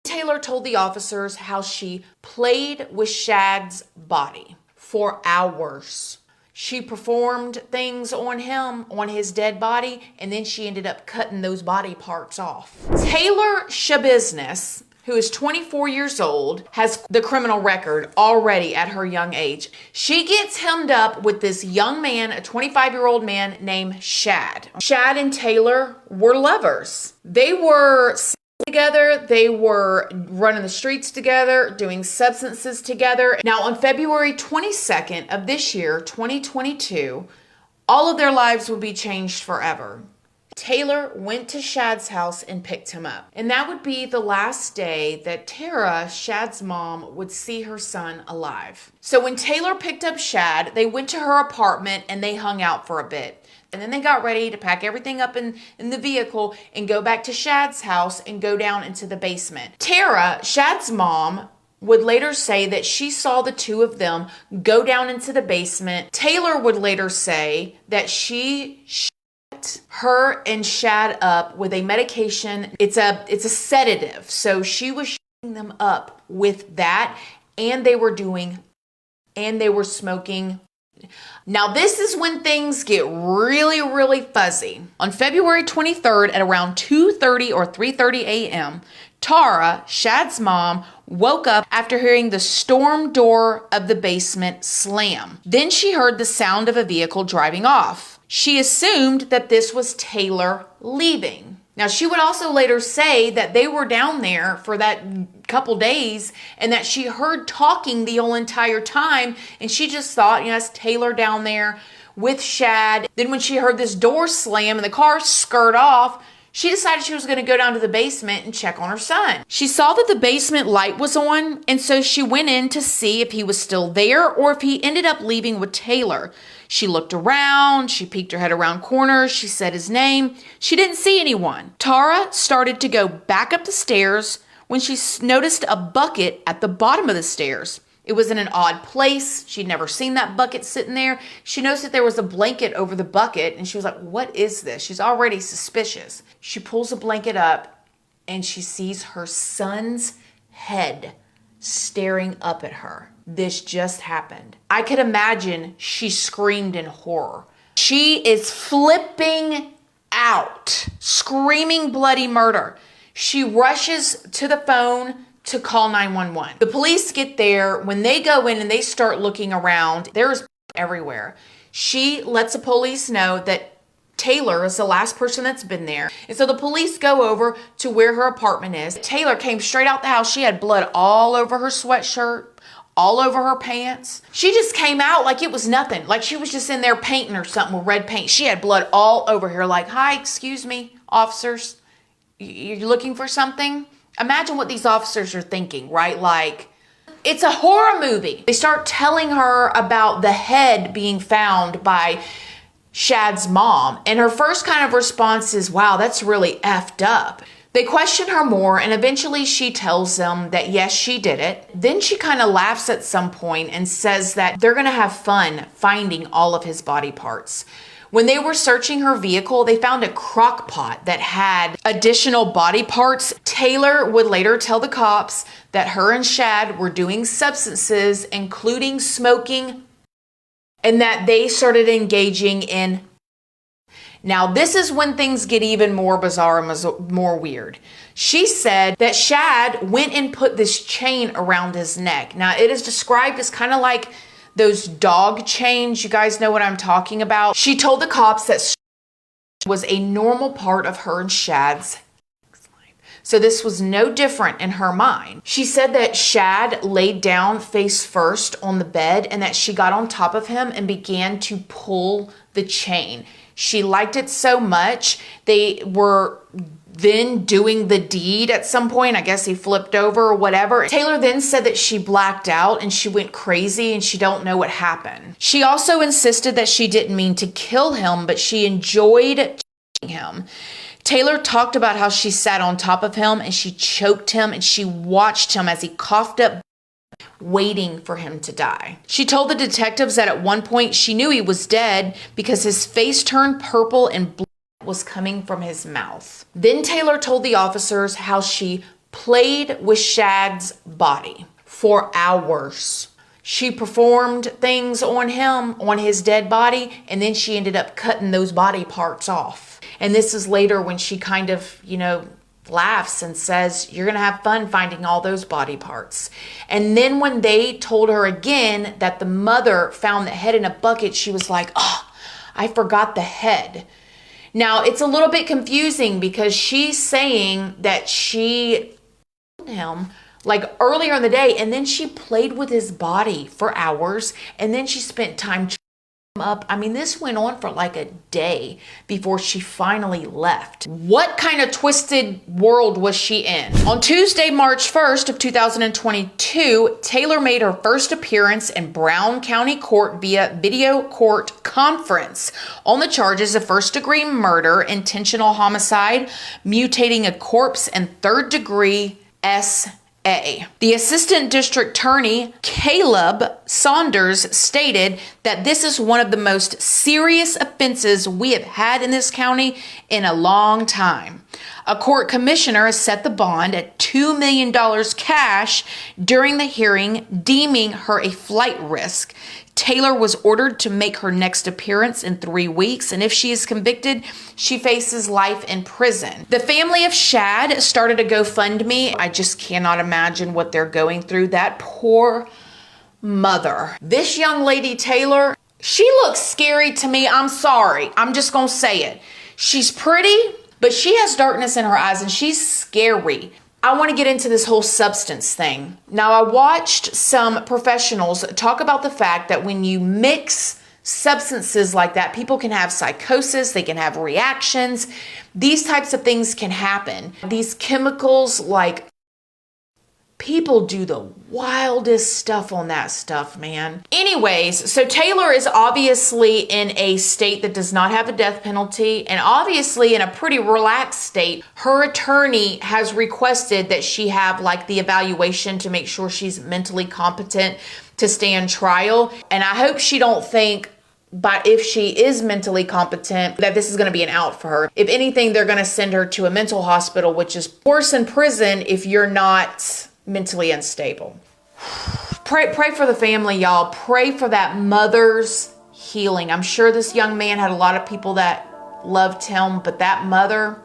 Taylor told the officers how she played with Shad's body for hours. She performed things on him, on his dead body, and then she ended up cutting those body parts off. Taylor Shabiznes, who is 24 years old, has the criminal record already at her young age. She gets hemmed up with this young man, a 25-year-old man named Shad. Shad and Taylor were lovers. They were together, they were running the streets together, doing substances together. Now, on February 22nd of this year, 2022, all of their lives would be changed forever. Taylor went to Shad's house and picked him up. And that would be the last day that Tara, Shad's mom, would see her son alive. So when Taylor picked up Shad, they went to her apartment and they hung out for a bit. And then they got ready to pack everything up in the vehicle and go back to Shad's house and go down into the basement. Tara, Shad's mom, would later say that she saw the two of them go down into the basement. Taylor would later say that she shot her and Shad up with a medication. It's a sedative. So she was shooting them up with that, and they were smoking. Now, this is when things get really, really fuzzy. On February 23rd at around 2:30 or 3:30 a.m., Tara, Shad's mom, woke up after hearing the storm door of the basement slam. Then she heard the sound of a vehicle driving off. She assumed that this was Taylor leaving. Now, she would also later say that they were down there for that couple days and that she heard talking the whole entire time, and she just thought, it's Taylor down there with Shad. Then when she heard this door slam and the car skirt off, she decided she was going to go down to the basement and check on her son. She saw that the basement light was on, and so she went in to see if he was still there or if he ended up leaving with Taylor. She looked around, she peeked her head around corners, she said his name. She didn't see anyone. Tara started to go back up the stairs when she noticed a bucket at the bottom of the stairs. It was in an odd place. She'd never seen that bucket sitting there. She noticed that there was a blanket over the bucket, and she was like, what is this? She's already suspicious. She pulls the blanket up, and she sees her son's head staring up at her. This just happened. I could imagine she screamed in horror. She is flipping out, screaming bloody murder. She rushes to the phone to call 911. The police get there. When they go in and they start looking around, there's everywhere. She lets the police know that Taylor is the last person that's been there. And so the police go over to where her apartment is. Taylor came straight out the house. She had blood all over her sweatshirt, all over her pants. She just came out like it was nothing. Like she was just in there painting or something with red paint. She had blood all over her. Like, hi, excuse me, officers. You're looking for something? Imagine what these officers are thinking, right? Like, it's a horror movie. They start telling her about the head being found by Shad's mom. And her first kind of response is, wow, that's really effed up. They question her more, and eventually she tells them that yes, she did it. Then she kind of laughs at some point and says that they're going to have fun finding all of his body parts. When they were searching her vehicle, they found a crock pot that had additional body parts. Taylor would later tell the cops that her and Shad were doing substances, including smoking, and that they started engaging in. Now, this is when things get even more bizarre and more weird. She said that Shad went and put this chain around his neck. Now, it is described as kind of like those dog chains. You guys know what I'm talking about. She told the cops that was a normal part of her and Shad's life. So this was no different in her mind. She said that Shad laid down face first on the bed and that she got on top of him and began to pull the chain. She liked it so much. They were then doing the deed at some point. I guess he flipped over or whatever. Taylor then said that she blacked out and she went crazy and she don't know what happened. She also insisted that she didn't mean to kill him, but she enjoyed him. Taylor talked about how she sat on top of him and she choked him and she watched him as he coughed up, waiting for him to die. She told the detectives that at one point she knew he was dead because his face turned purple and blood was coming from his mouth. Then Taylor told the officers how she played with Shad's body for hours. She performed things on him, on his dead body, and then she ended up cutting those body parts off. And this is later when she kind of, laughs and says, you're going to have fun finding all those body parts. And then when they told her again that the mother found the head in a bucket, she was like, oh, I forgot the head. Now, it's a little bit confusing because she's saying that she killed him like earlier in the day, and then she played with his body for hours, and then she spent time up. I mean, this went on for like a day before she finally left. What kind of twisted world was she in? On Tuesday, March 1st of 2022, Taylor made her first appearance in Brown County Court via video court conference on the charges of first-degree murder, intentional homicide, mutating a corpse, and third-degree SA. The assistant district attorney, Caleb Saunders, stated that this is one of the most serious offenses we have had in this county in a long time. A court commissioner has set the bond at $2 million cash during the hearing, deeming her a flight risk. Taylor was ordered to make her next appearance in 3 weeks, and if she is convicted, she faces life in prison. The family of Shad started a GoFundMe. I just cannot imagine what they're going through. That poor mother. This young lady, Taylor, she looks scary to me. I'm sorry. I'm just going to say it. She's pretty, but she has darkness in her eyes, and she's scary. I want to get into this whole substance thing. Now, I watched some professionals talk about the fact that when you mix substances like that, people can have psychosis, they can have reactions. These types of things can happen. These chemicals, like, people do the wildest stuff on that stuff, man. Anyways, so Taylor is obviously in a state that does not have a death penalty, and obviously in a pretty relaxed state. Her attorney has requested that she have like the evaluation to make sure she's mentally competent to stand trial. And I hope she don't think, but if she is mentally competent, that this is going to be an out for her. If anything, they're going to send her to a mental hospital, which is worse than prison if you're not mentally unstable. Pray for the family, y'all. Pray for that mother's healing. I'm sure this young man had a lot of people that loved him, but that mother,